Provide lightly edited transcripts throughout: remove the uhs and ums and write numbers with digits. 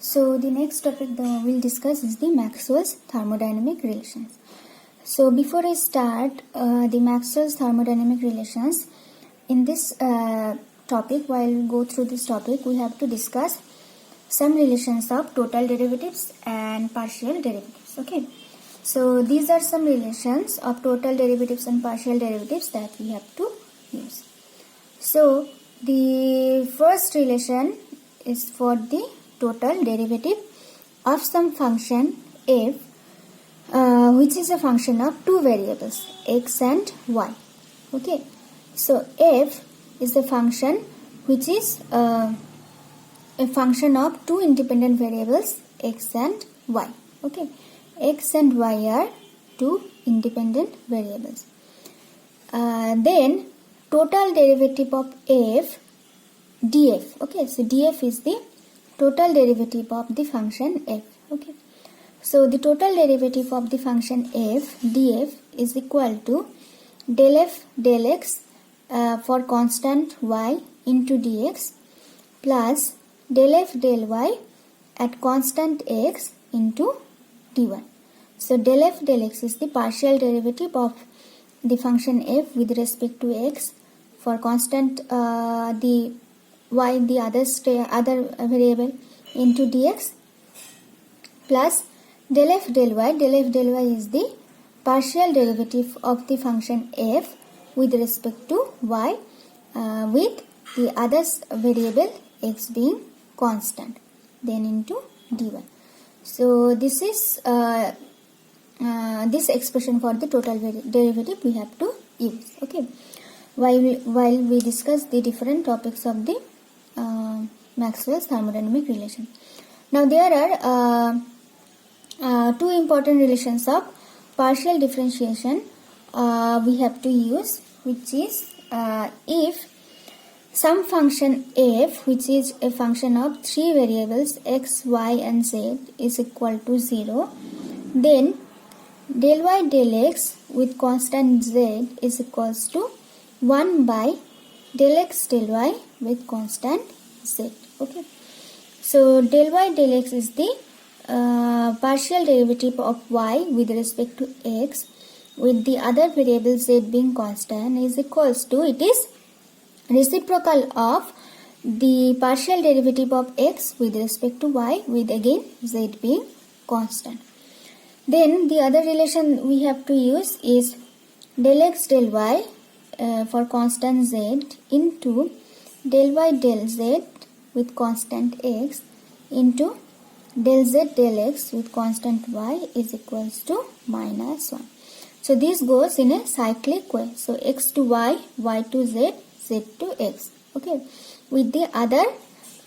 So the next topic that we'll discuss is the Maxwell's thermodynamic relations. So before I start the Maxwell's thermodynamic relations, in this topic, while we go through this topic, we have to discuss some relations of total derivatives and partial derivatives. Okay. So these are some relations of total derivatives and partial derivatives that we have to use. So the first relation is for the total derivative of some function f, which is a function of two variables x and y. Okay, so f is the function which is a function of two independent variables x and y. Okay, x and y are two independent variables. Then total derivative of f df. Okay, so df is the total derivative of the function f. Okay, so the total derivative of the function f df is equal to del f del x for constant y into dx plus del f del y at constant x into dy. So del f del x is the partial derivative of the function f with respect to x for constant the y, the other variable, into dx plus del f del y. Del f del y is the partial derivative of the function f with respect to y with the other variable x being constant, then into dy. So this is this expression for the total derivative we have to use. Okay, while we discuss the different topics of the Maxwell's thermodynamic relation. Now there are two important relations of partial differentiation we have to use, which is if some function f, which is a function of three variables x, y and z, is equal to 0, then del y del x with constant z is equals to 1 by del x del y with constant z. Okay, so del y del x is the partial derivative of y with respect to x with the other variable z being constant is equals to, it is reciprocal of the partial derivative of x with respect to y with again z being constant. Then the other relation we have to use is del x del y for constant z into del y del z with constant x into del z del x with constant y is equals to minus 1. So this goes in a cyclic way. So x to y, y to z, z to x. Okay, with the other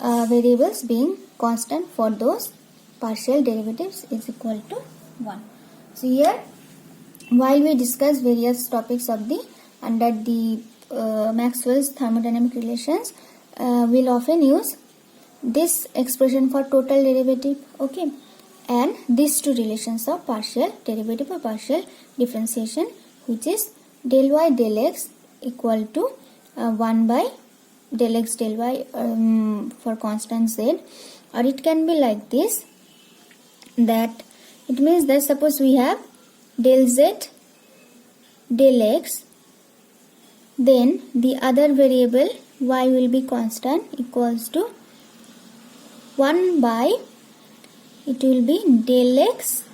variables being constant for those partial derivatives is equal to 1. So here, while we discuss various topics of the under the Maxwell's thermodynamic relations, we'll often use this expression for total derivative, okay, and these two relations of partial derivative or partial differentiation, which is del y del x equal to 1 by del x del y for constant z, or it can be like this, that it means that suppose we have del z del x, then the other variable y will be constant equals to 1 by, it will be del x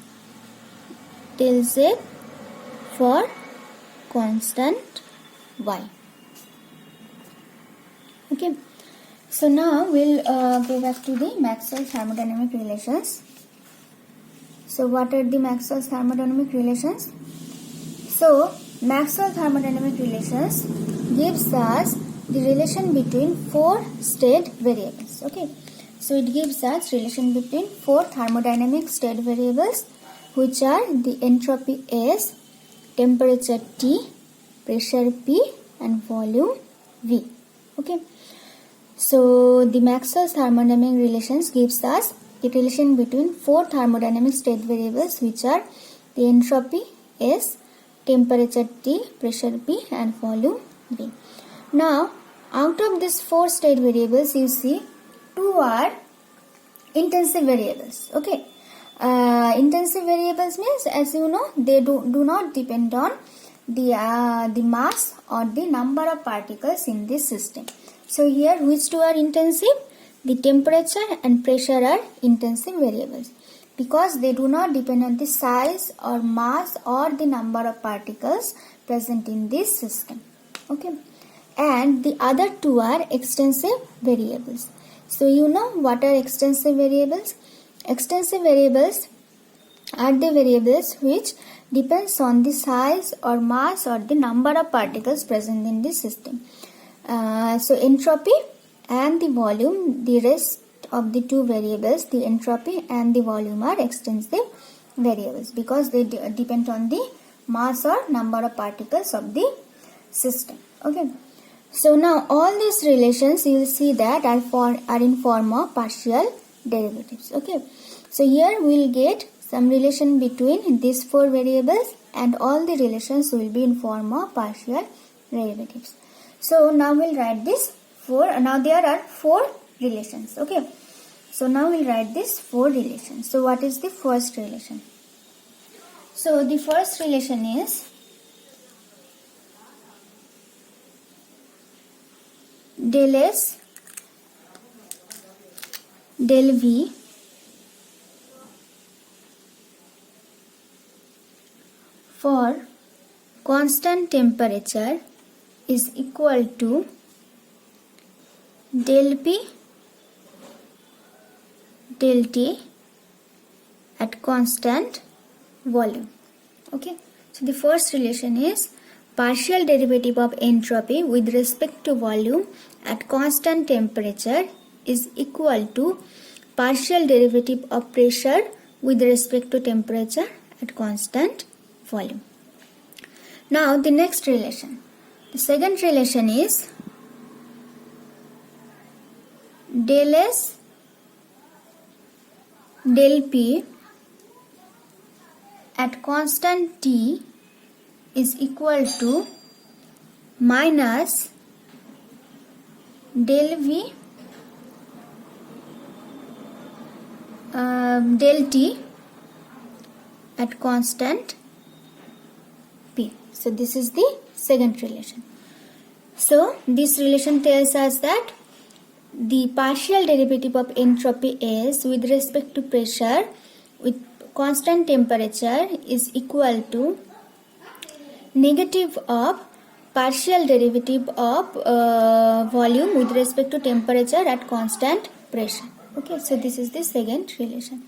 del z for constant y. Okay, so now we'll go back to the Maxwell's thermodynamic relations. So what are the Maxwell's thermodynamic relations? So Maxwell thermodynamic relations gives us the relation between four state variables. Okay, so it gives us relation between four thermodynamic state variables, which are the entropy S, temperature T, pressure P and volume V. Okay, so the Maxwell's thermodynamic relations gives us the relation between four thermodynamic state variables, which are the entropy S, temperature T, pressure P and volume V. Now out of these four state variables, you see two are intensive variables. Okay, intensive variables means, as you know, they do not depend on the mass or the number of particles in this system. So here, which two are intensive? The temperature and pressure are intensive variables because they do not depend on the size or mass or the number of particles present in this system. Okay, and the other two are extensive variables. So you know what are extensive variables? Extensive variables are the variables which depends on the size or mass or the number of particles present in the system. So entropy and the volume, the rest of the two variables, the entropy and the volume, are extensive variables because they depend on the mass or number of particles of the system. Okay. So now all these relations you will see that are in form of partial derivatives. Okay. So here we will get some relation between these four variables, and all the relations will be in form of partial derivatives. So now we'll write this four. Now there are four relations. Okay. So now we'll write this four relations. So what is the first relation? So the first relation is del S del V for constant temperature is equal to del P del T at constant volume. Okay, so the first relation is partial derivative of entropy with respect to volume at constant temperature is equal to partial derivative of pressure with respect to temperature at constant volume. Now the next relation, the second relation is del S del P at constant T is equal to minus del V del T at constant P. So this is the second relation. So this relation tells us that the partial derivative of entropy is with respect to pressure with constant temperature is equal to negative of partial derivative of volume with respect to temperature at constant pressure. Okay, so this is the second relation.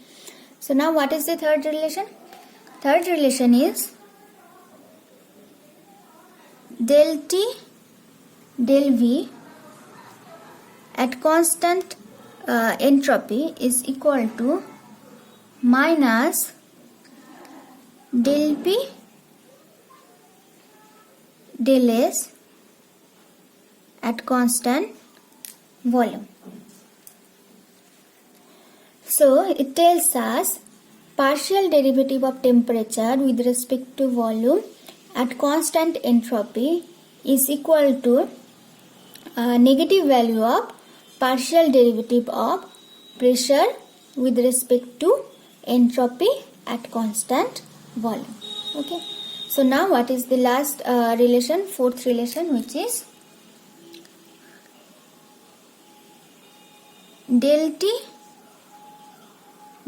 So now what is the third relation? Third relation is del T del V at constant entropy is equal to minus del P del S at constant volume. So it tells us partial derivative of temperature with respect to volume at constant entropy is equal to negative value of partial derivative of pressure with respect to entropy at constant volume. Okay. So now what is the last relation, fourth relation, which is del T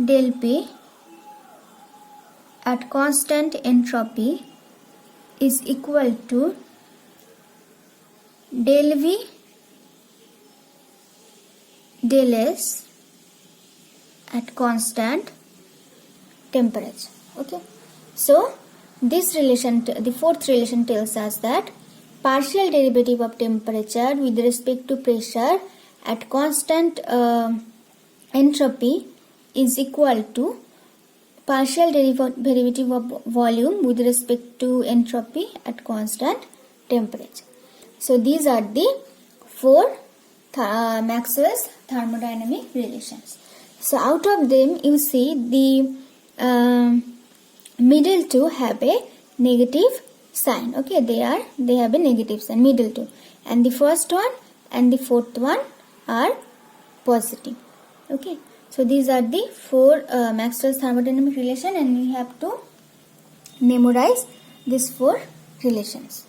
del P at constant entropy is equal to del V del S at constant temperature. Okay, so this relation, the fourth relation, tells us that partial derivative of temperature with respect to pressure at constant entropy is equal to partial derivative of volume with respect to entropy at constant temperature. So these are the four Maxwell's thermodynamic relations. So out of them you see the middle two have a negative sign. Okay, they have a negative sign, middle two, and the first one and the fourth one are positive. Okay, So these are the four Maxwell's thermodynamic relation, and we have to memorize these four relations.